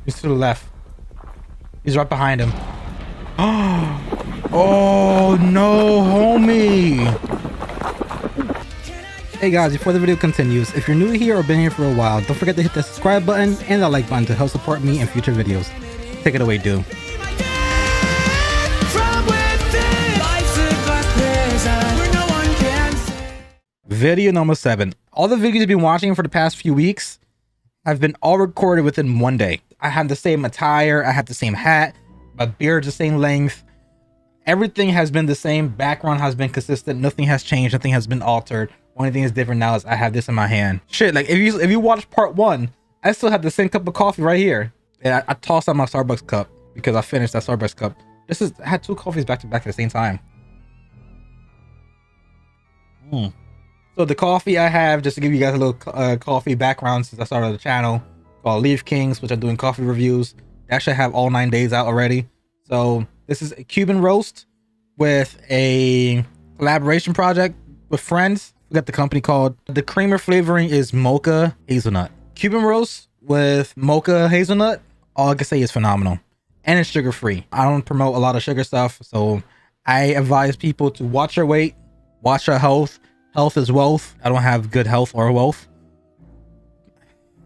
He's to the left. He's right behind him. Oh no, homie. Hey guys, before the video continues, if you're new here or been here for a while, don't forget to hit the subscribe button and the like button to help support me in future videos. Take it away, dude. Video number 7. All the videos you've been watching for the past few weeks have been all recorded within one day. I have the same attire, I have the same hat, my beard's the same length. Everything has been the same, background has been consistent, nothing has changed, nothing has been altered. Only thing is different now is I have this in my hand. Shit, like if you watch part 1, I still have the same cup of coffee right here. And I tossed out my Starbucks cup because I finished that Starbucks cup. I had 2 coffees back to back at the same time. So the coffee I have, just to give you guys a little coffee background since I started the channel, called Leaf Kings, which I'm doing coffee reviews. They actually have all 9 days out already. So this is a Cuban roast with a collaboration project with friends. We got the company called. The creamer flavoring is mocha hazelnut. Cuban roast with mocha hazelnut. All I can say is phenomenal. And it's sugar free. I don't promote a lot of sugar stuff, so I advise people to watch your weight, watch your health. Health is wealth. I don't have good health or wealth.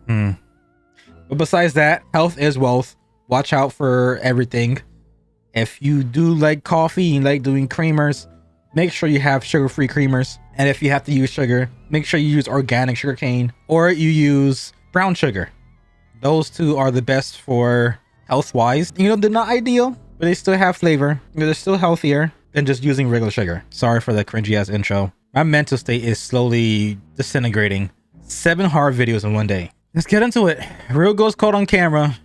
But besides that, health is wealth. Watch out for everything. If you do like coffee and like doing creamers, make sure you have sugar-free creamers. And if you have to use sugar, make sure you use organic sugar cane or you use brown sugar. Those two are the best for health-wise. You know, they're not ideal, but they still have flavor. They're still healthier than just using regular sugar. Sorry for that cringy-ass intro. My mental state is slowly disintegrating. 7 horror videos in one day. Let's get into it. Real ghost caught on camera.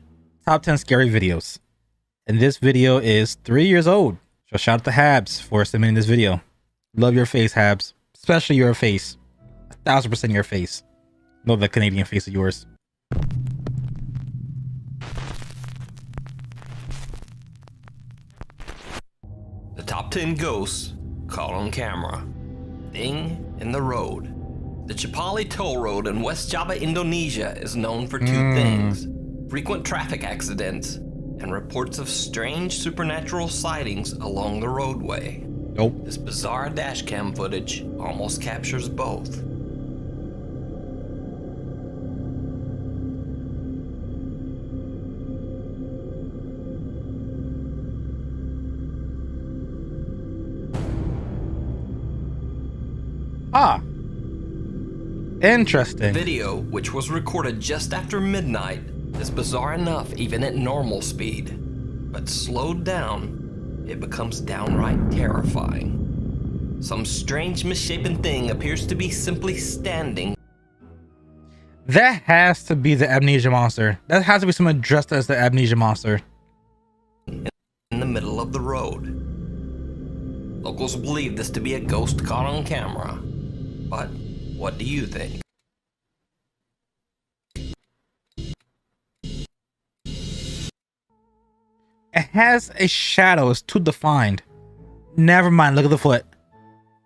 Top 10 scary videos. And this video is 3 years old. So shout out to Habs for submitting this video. Love your face, Habs. Especially your face. 1000% your face. Love that Canadian face of yours. The top 10 ghosts caught on camera. Thing in the road. The Cipali Toll Road in West Java, Indonesia is known for 2 things: frequent traffic accidents and reports of strange supernatural sightings along the roadway. Nope. This bizarre dashcam footage almost captures both. Ah, interesting. The video, which was recorded just after midnight, is bizarre enough even at normal speed, but slowed down, it becomes downright terrifying. Some strange misshapen thing appears to be simply standing. That has to be the amnesia monster. That has to be someone dressed as the amnesia monster. In the middle of the road. Locals believe this to be a ghost caught on camera. But what do you think? It has a shadow. It's too defined. Never mind. Look at the foot.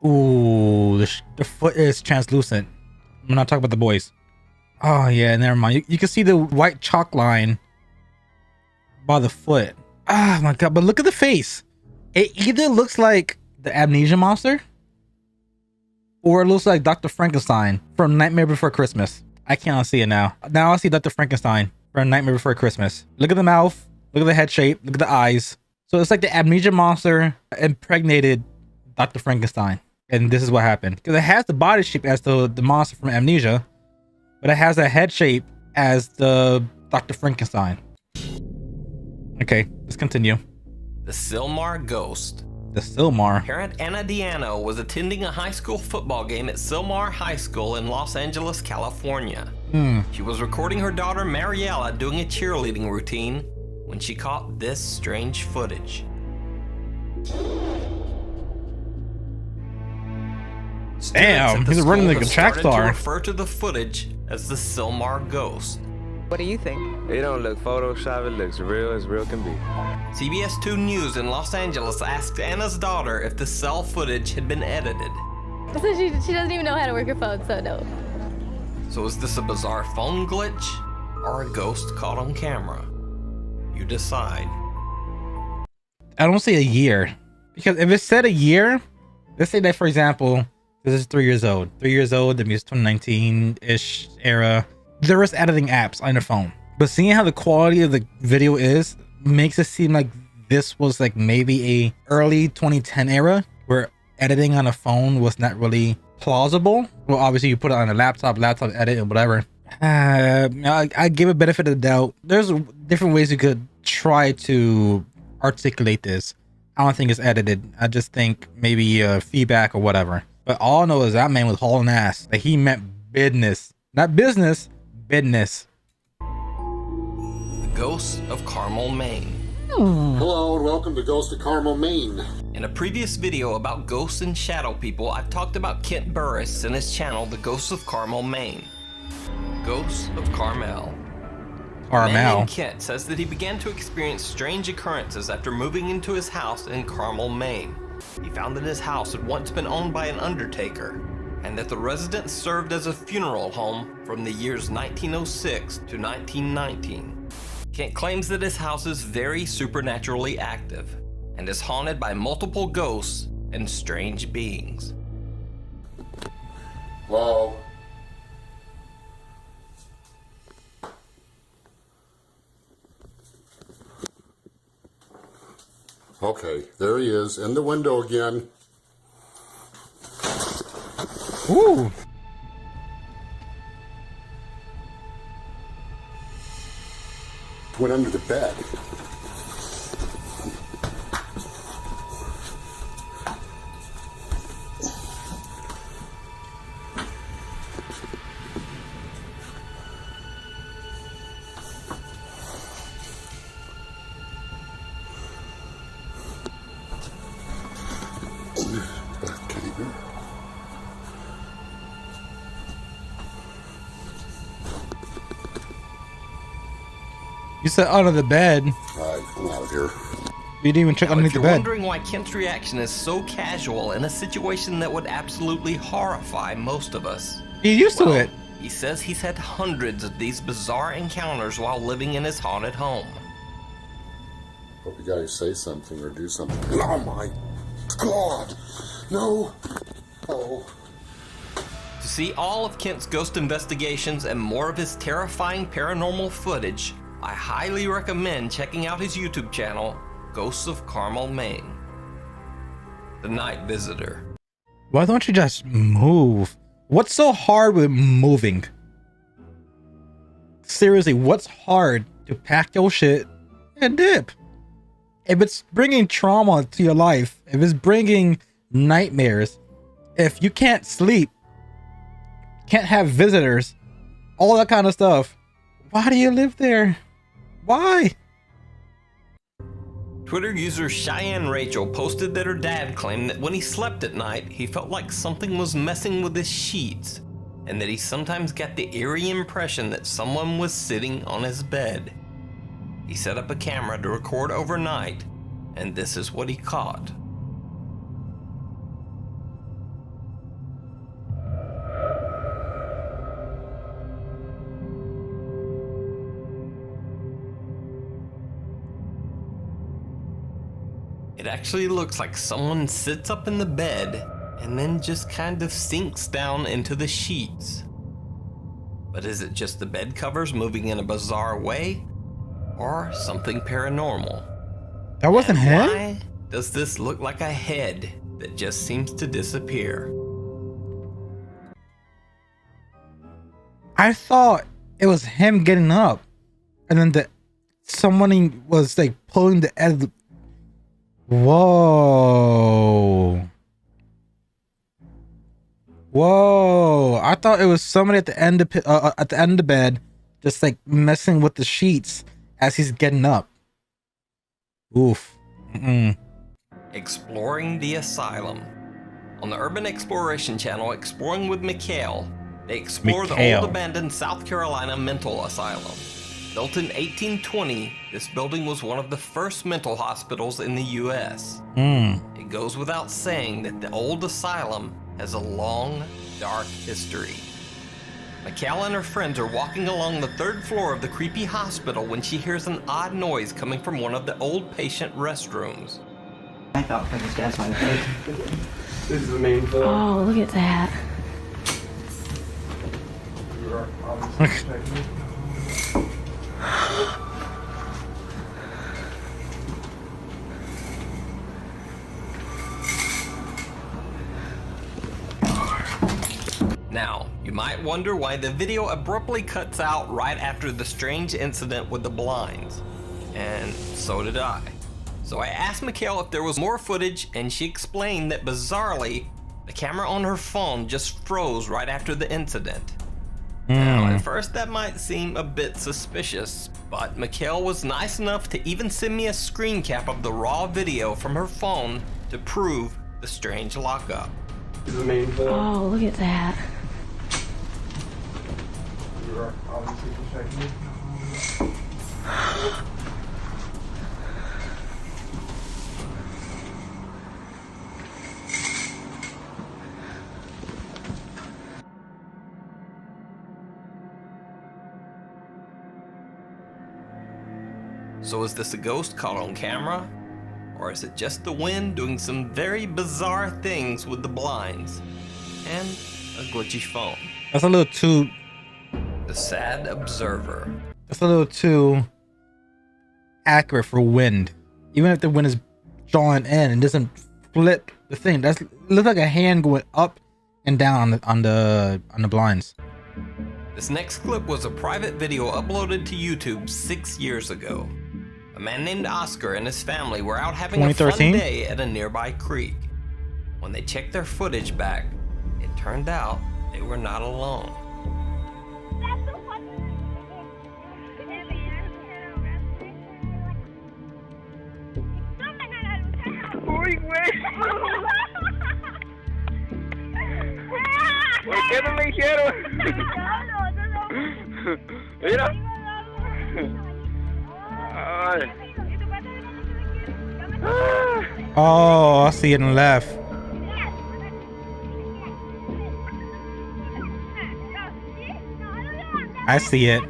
Ooh, the foot is translucent. I'm not talking about the boys. Oh yeah, never mind. You can see the white chalk line by the foot. Oh my god! But look at the face. It either looks like the amnesia monster, or it looks like Dr. Frankenstein from Nightmare Before Christmas. I can't see it now. Now I see Dr. Frankenstein from Nightmare Before Christmas. Look at the mouth. Look at the head shape. Look at the eyes. So it's like the amnesia monster impregnated Dr. Frankenstein. And this is what happened. Because it has the body shape as the monster from Amnesia, but it has a head shape as the Dr. Frankenstein. Okay, let's continue. The Silmar Ghost. The Silmar. Parent Anna Diano was attending a high school football game at Silmar High School in Los Angeles, California. She was recording her daughter Mariella doing a cheerleading routine when she caught this strange footage. Damn, he's running like a track star. To refer to the footage as the Silmar Ghost. What do you think? It don't look Photoshop, it looks real as real can be. CBS 2 News in Los Angeles asked Anna's daughter if the cell footage had been edited. So she doesn't even know how to work her phone, so no. So is this a bizarre phone glitch or a ghost caught on camera? You decide. I don't say a year, because if it said a year, let's say that, for example, this is 3 years old. 3 years old, that means 2019-ish era. There is editing apps on your phone. But seeing how the quality of the video is, makes it seem like this was like maybe a early 2010 era where editing on a phone was not really plausible. Well, obviously you put it on a laptop edit and whatever. I give a benefit of the doubt. There's different ways you could try to articulate this. I don't think it's edited. I just think maybe feedback or whatever. But all I know is that man was hauling ass. Like, he meant business, not business, business. The Ghost of Carmel, Maine. Hello and welcome to Ghost of Carmel, Maine. In a previous video about ghosts and shadow people, I talked about Kent Burris and his channel, The Ghosts of Carmel, Maine. Ghosts of Carmel. A man named Kent says that he began to experience strange occurrences after moving into his house in Carmel, Maine. He found that his house had once been owned by an undertaker, and that the residence served as a funeral home from the years 1906 to 1919. Kent claims that his house is very supernaturally active, and is haunted by multiple ghosts and strange beings. Hello. Okay, there he is, in the window again. Ooh. Went under the bed. You said under the bed. Alright, I'm out of here. You didn't even check underneath the If you're bed. wondering why Kent's reaction is so casual in a situation that would absolutely horrify most of us, He's used to well, it. he says he's had hundreds of these bizarre encounters while living in his haunted home. Hope you guys say something or do something. Oh my God! No! Oh. To see all of Kent's ghost investigations and more of his terrifying paranormal footage, I highly recommend checking out his YouTube channel, Ghosts of Carmel, Maine. The Night Visitor. Why don't you just move? What's so hard with moving? Seriously, what's hard to pack your shit and dip? If it's bringing trauma to your life, if it's bringing nightmares, if you can't sleep, can't have visitors, all that kind of stuff, why do you live there? Why? Twitter user Cheyenne Rachel posted that her dad claimed that when he slept at night, he felt like something was messing with his sheets, and that he sometimes got the eerie impression that someone was sitting on his bed. He set up a camera to record overnight, and this is what he caught. It actually looks like someone sits up in the bed and then just kind of sinks down into the sheets. But is it just the bed covers moving in a bizarre way? Or something paranormal? That wasn't And him? why does this look like a head that just seems to disappear? I thought it was him getting up, and then someone was like pulling the edge. Whoa. Whoa. I thought it was somebody at the end of the bed, just like messing with the sheets as he's getting up. Oof. Exploring the Asylum. On the Urban Exploration channel, Exploring with Mikhail, they explore the old abandoned South Carolina mental asylum. Built in 1820, this building was one of the first mental hospitals in the U.S. It goes without saying that the old asylum has a long, dark history. Mikhail and her friends are walking along the 3rd floor of the creepy hospital when she hears an odd noise coming from one of the old patient restrooms. I thought for this guy's my face. This is the main floor. Oh, look at that. Now, you might wonder why the video abruptly cuts out right after the strange incident with the blinds. And so did I. So I asked Mikhail if there was more footage, and she explained that bizarrely, the camera on her phone just froze right after the incident. Now, at first that might seem a bit suspicious, but Mikhail was nice enough to even send me a screen cap of the raw video from her phone to prove the strange lockup. This is the main floor. Oh, look at that. You are obviously protecting me. So is this a ghost caught on camera? Or is it just the wind doing some very bizarre things with the blinds? And a glitchy phone. That's a little too. The Sad Observer. That's a little too accurate for wind. Even if the wind is drawing in and doesn't flip the thing, that's it looks like a hand going up and down on the blinds. This next clip was a private video uploaded to YouTube 6 years ago. A man named Oscar and his family were out having a fun 2013? day at a nearby creek. When they checked their footage back, it turned out they were not alone. Uy, güey. ¿Por qué no me dijeron? Mira. Ay. Oh, I see it on the left. I see it.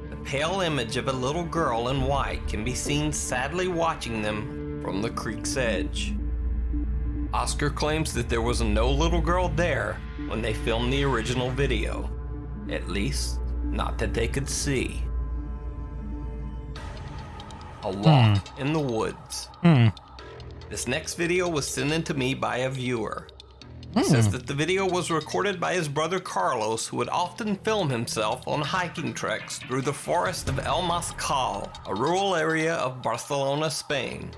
The pale image of a little girl in white can be seen sadly watching them from the creek's edge. Oscar claims that there was no little girl there when they filmed the original video. At least, not that they could see. A walk in the woods. This next video was sent in to me by a viewer. He says that the video was recorded by his brother Carlos, who would often film himself on hiking treks through the forest of El Mascal, a rural area of Barcelona, Spain.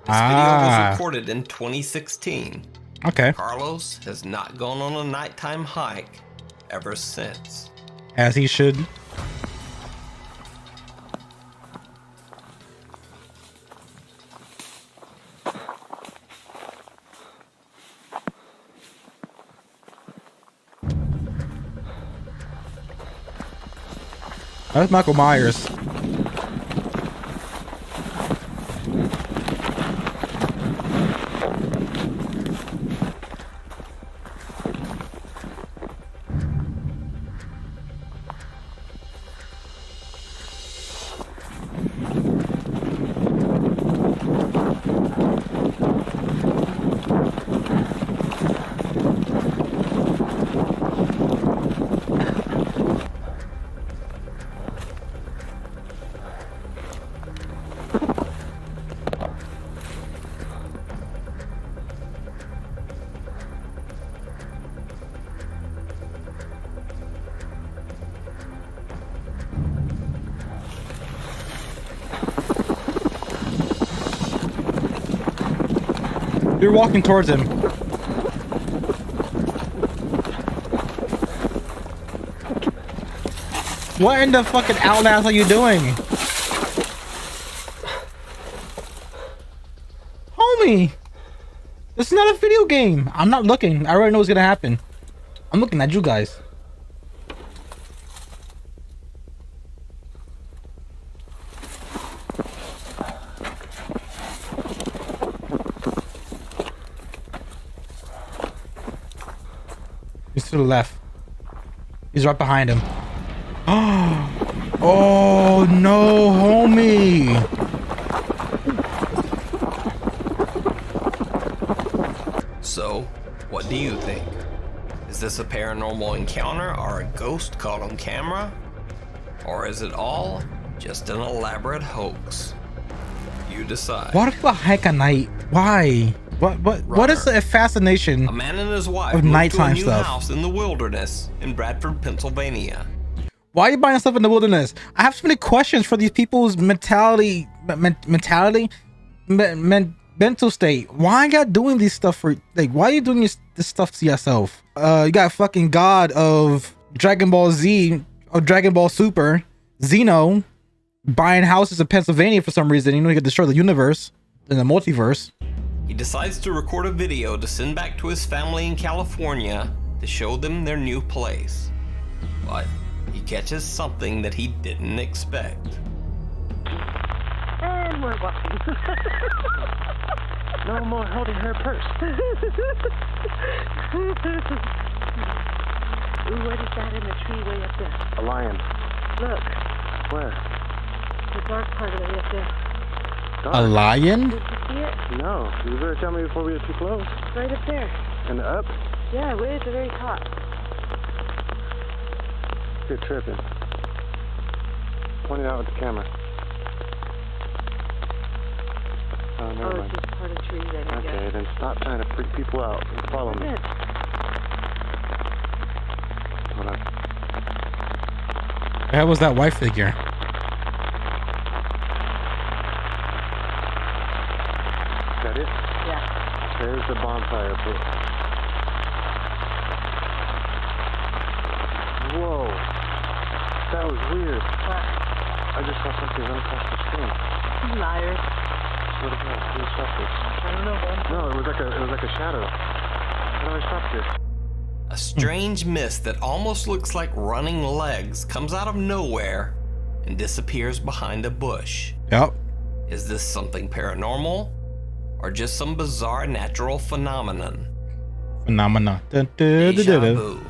This video was recorded in 2016. Okay. Carlos has not gone on a nighttime hike ever since. As he should. That's Michael Myers. You're walking towards him. What in the fucking outlaws are you doing? Homie! This is not a video game. I'm not looking. I already know what's gonna happen. I'm looking at you guys. He's to the left. He's right behind him. Oh no, homie. So, what do you think? Is this a paranormal encounter or a ghost caught on camera? Or is it all just an elaborate hoax? You decide. Why do people hike at night? Why? What is the fascination? A man and his wife of moved nighttime to a new stuff? house in the wilderness in Bradford, Pennsylvania. Why are you buying stuff in the wilderness? I have so many questions for these people's mental state. Why are y'all doing these stuff for, like, why are you doing this stuff to yourself? You got fucking God of Dragon Ball Z or Dragon Ball Super, Zeno, buying houses in Pennsylvania for some reason. You know, you could destroy the universe in the multiverse. He decides to record a video to send back to his family in California to show them their new place. But he catches something that he didn't expect. And we're walking. No more holding her purse. Ooh, what is that in the tree way up there? A lion. Look, Where? the dark part of it way up there. A lion? Did you see it? No. You better tell me before we get too close. Right up there. And up? Yeah, way at the very top. You're tripping. Point it out with the camera. Oh, never Oh, it's mind. just part of the tree then, I Okay, guess. then stop trying to freak people out and follow me. Good. Hold on. That was that white figure. Got it? Yeah. There's the bonfire pit. Whoa. That was weird. What? I just saw something run across the screen. You liar. What the hell? Who stopped this? I don't know, man. No, it was like a shadow. How do I stop here? A strange mist that almost looks like running legs comes out of nowhere and disappears behind a bush. Yep. Is this something paranormal or just some bizarre natural phenomenon? Phenomena. Deja vu.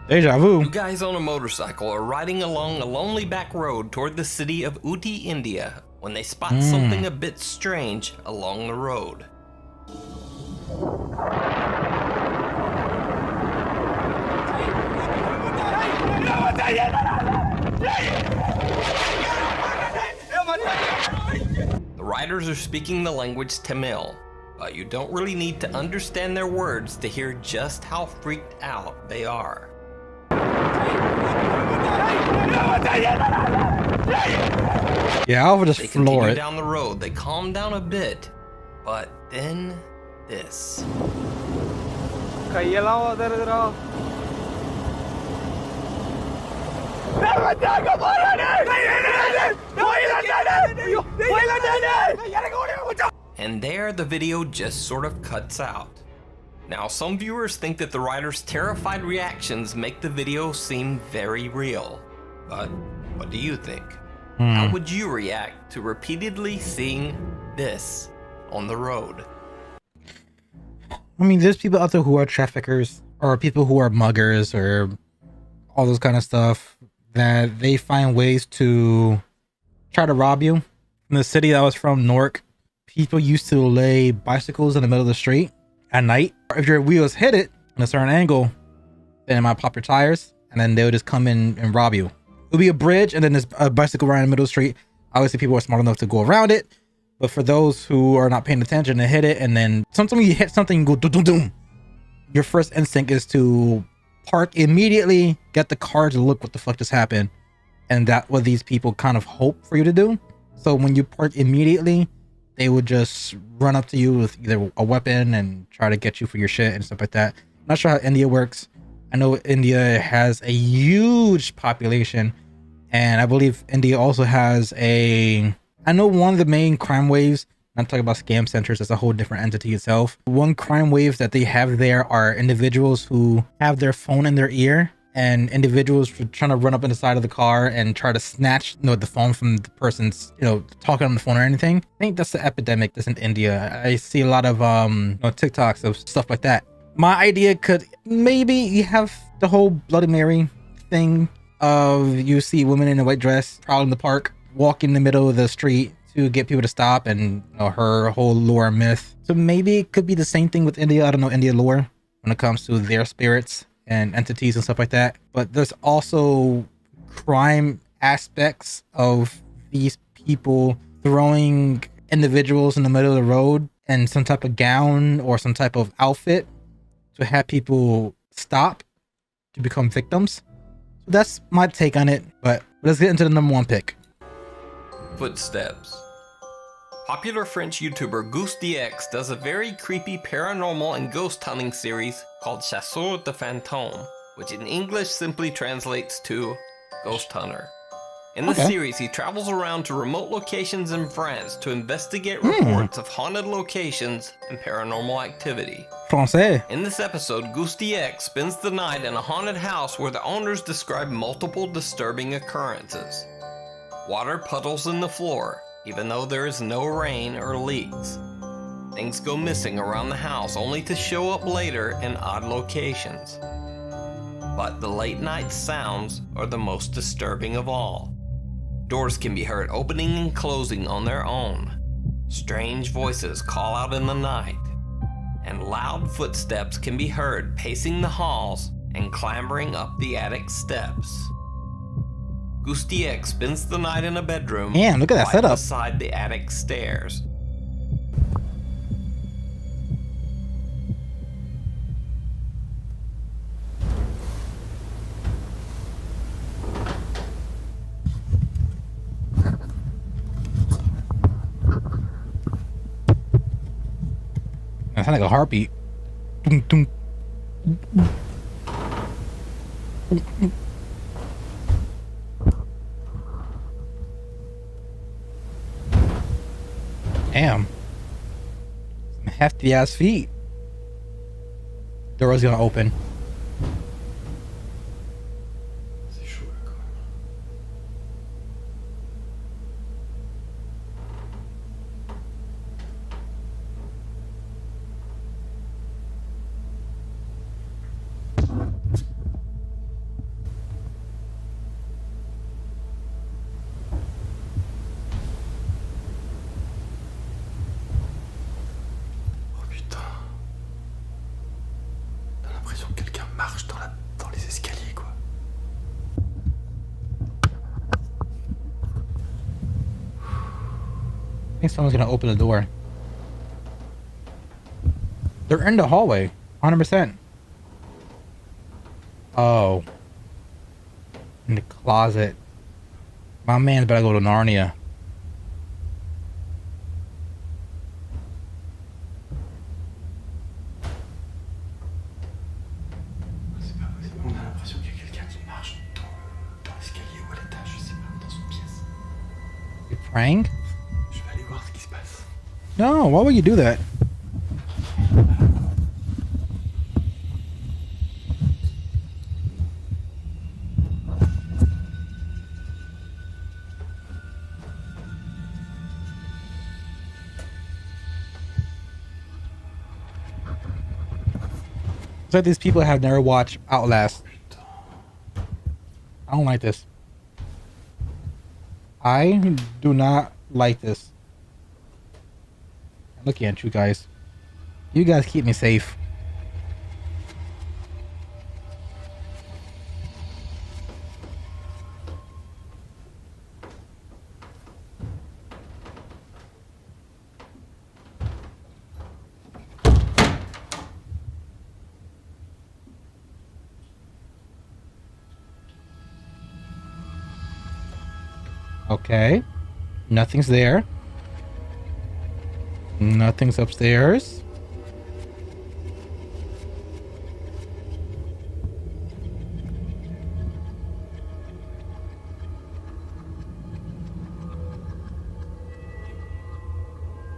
Deja vu. Two guys on a motorcycle are riding along a lonely back road toward the city of Uti, India, when they spot something a bit strange along the road. The riders are speaking the language Tamil, but you don't really need to understand their words to hear just how freaked out they are. Yeah, I would just They floor continue it. down the road, they calm down a bit, but then this. And there the video just sort of cuts out. Now, some viewers think that the writer's terrified reactions make the video seem very real. But what do you think? How would you react to repeatedly seeing this on the road? I mean, there's people out there who are traffickers or people who are muggers or all those kind of stuff that they find ways to try to rob you. In the city I was from, Newark, people used to lay bicycles in the middle of the street at night. If your wheels hit it in a certain angle, then it might pop your tires, and then they would just come in and rob you. It would be a bridge, and then there's a bicycle right in the middle of the street. Obviously, people are smart enough to go around it, but for those who are not paying attention, they hit it, and then sometimes you hit something, you go doom, doom, doom. Your first instinct is to park immediately, get the car to look what the fuck just happened, and that's what these people kind of hope for you to do. So when you park immediately, they would just run up to you with either a weapon and try to get you for your shit and stuff like that. I'm not sure how India works. I know India has a huge population, and I believe India also has I know one of the main crime waves, I'm talking about scam centers, that's a whole different entity itself. One crime wave that they have there are individuals who have their phone in their ear, and individuals trying to run up in the side of the car and try to snatch the phone from the person's talking on the phone or anything. I think that's the epidemic that's in India. I see a lot of TikToks of stuff like that. My idea could maybe you have the whole Bloody Mary thing of you see women in a white dress prowling the park, walk in the middle of the street to get people to stop, and her whole lore myth. So maybe it could be the same thing with India. I don't know India lore when it comes to their spirits and entities and stuff like that. But there's also crime aspects of these people throwing individuals in the middle of the road in some type of gown or some type of outfit to have people stop to become victims. So that's my take on it, but let's get into the number one pick. Footsteps. Popular French YouTuber Goose DX does a very creepy paranormal and ghost hunting series called Chasseur de Fantômes, which in English simply translates to Ghost Hunter. In the series, he travels around to remote locations in France to investigate reports of haunted locations and paranormal activity. Francais. In this episode, Goose DX spends the night in a haunted house where the owners describe multiple disturbing occurrences. Water puddles in the floor, even though there is no rain or leaks. Things go missing around the house only to show up later in odd locations. But the late night sounds are the most disturbing of all. Doors can be heard opening and closing on their own. Strange voices call out in the night. And loud footsteps can be heard pacing the halls and clambering up the attic steps. Goose DX spends the night in a bedroom. Damn, look at that right setup. beside the attic stairs. That sounds like a heartbeat. Dum, dum. Damn. Some hefty ass feet. Door's gonna open. C'est chaud là quand même. Oh putain. T'as l'impression que quelqu'un marche dans les escaliers quoi. I think someone's gonna open the door. They're in the hallway, 100%. Oh, in the closet. My man's better go to Narnia. C'est pas possible. On a l'impression qu'il y a quelqu'un qui marche dans l'escalier ou à l'étage, je sais pas, dans une pièce. You praying? Je vais aller voir ce qui se passe. No, why would you do that? It's like these people have never watched Outlast. I don't like this. I do not like this. I'm looking at you guys. You guys keep me safe. Okay. Nothing's there. Nothing's upstairs.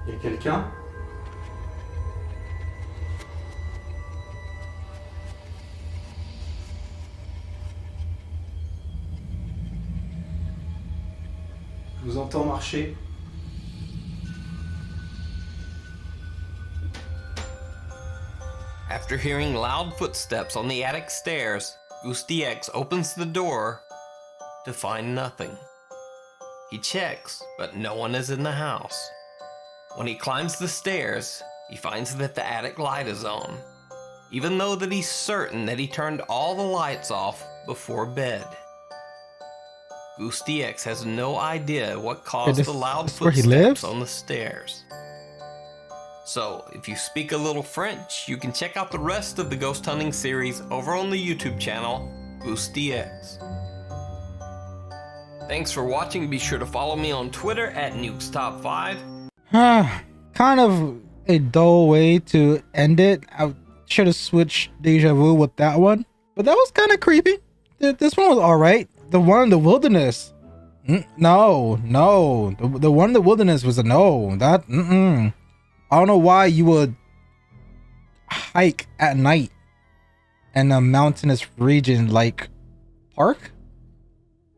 Il y a quelqu'un? Je vous entends marcher. After hearing loud footsteps on the attic stairs, Goose DX opens the door to find nothing. He checks, but no one is in the house. When he climbs the stairs, he finds that the attic light is on, even though that he's certain that he turned all the lights off before bed. Goose DX has no idea what caused this the loud is where he lives? footsteps on the stairs. So, if you speak a little French, you can check out the rest of the ghost hunting series over on the YouTube channel, Goose DX. Thanks for watching. Be sure to follow me on Twitter at NukesTop5. Kind of a dull way to end it. I should have switched Deja Vu with that one, but that was kind of creepy. This one was all right. The one in the wilderness, no. The one in the wilderness was a no. That I don't know why you would hike at night in a mountainous region like park,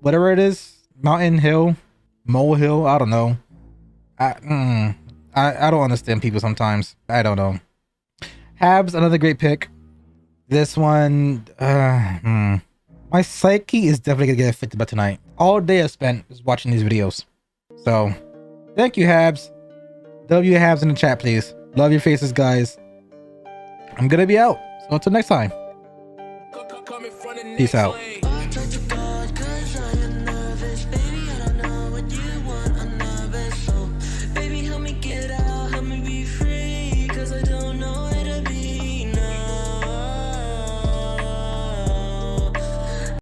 whatever it is, mountain, hill, molehill. I don't know. I don't understand people sometimes. I don't know. Habs, another great pick. This one, my psyche is definitely gonna get affected by tonight. All day I spent is watching these videos. So, thank you, Habs. W Habs in the chat, please. Love your faces, guys. I'm gonna be out. So until next time. Peace out.